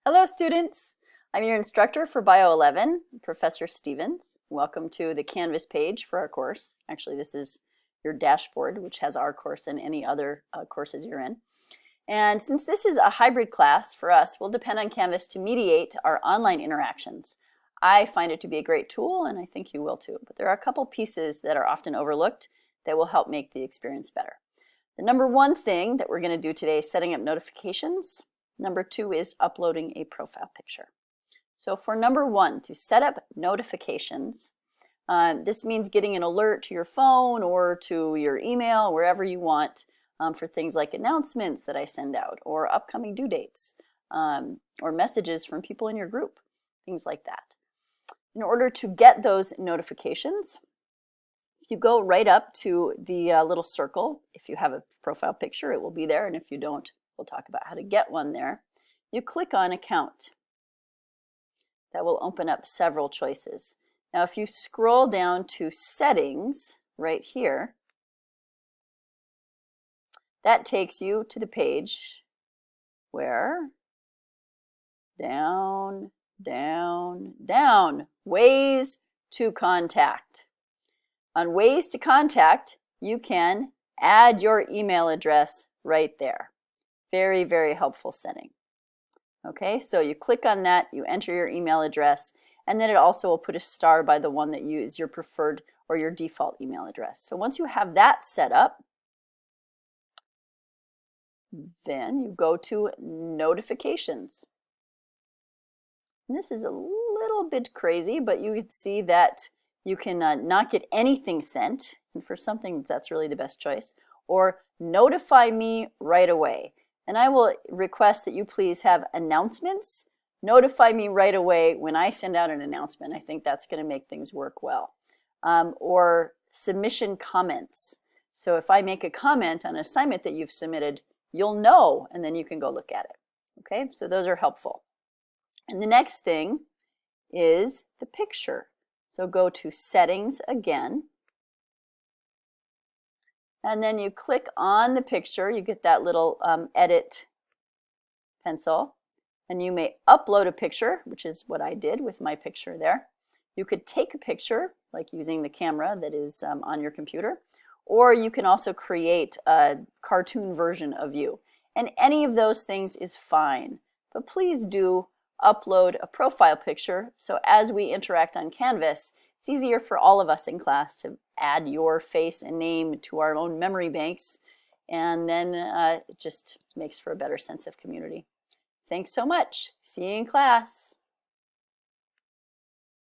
Hello students, I'm your instructor for Bio 11, Professor Stevens. Welcome to the Canvas page for our course. Actually, this is your dashboard, which has our course and any other courses you're in. And since this is a hybrid class for us, we'll depend on Canvas to mediate our online interactions. I find it to be a great tool, and I think you will too. But there are a couple pieces that are often overlooked that will help make the experience better. The number one thing that we're going to do today is setting up notifications. Number two is uploading a profile picture. So for number one, to set up notifications, this means getting an alert to your phone or to your email, wherever you want, for things like announcements that I send out, or upcoming due dates, or messages from people in your group, things like that. In order to get those notifications, if you go right up to the little circle, if you have a profile picture, it will be there, and if you don't, we'll talk about how to get one there. You click on Account. That will open up several choices. Now, if you scroll down to Settings right here, that takes you to the page where down, Ways to Contact. On Ways to Contact, you can add your email address right there. Very, very helpful setting. Okay, so you click on that, you enter your email address, and then it also will put a star by the one that you is your preferred or your default email address. So once you have that set up, then you go to Notifications. And this is a little bit crazy, but you can see that you can not get anything sent, and for something that's really the best choice, or Notify Me right away. And I will request that you please have announcements. Notify me right away when I send out an announcement. I think that's going to make things work well. Or submission comments. So if I make a comment on an assignment that you've submitted, you'll know, and then you can go look at it. Okay, so those are helpful. And the next thing is the picture. So go to Settings again. And then you click on the picture, you get that little edit pencil, and you may upload a picture, which is what I did with my picture there. You could take a picture, like using the camera that is on your computer, or you can also create a cartoon version of you. And any of those things is fine, but please do upload a profile picture, so as we interact on Canvas, it's easier for all of us in class to add your face and name to our own memory banks, and then it just makes for a better sense of community. Thanks so much. See you in class.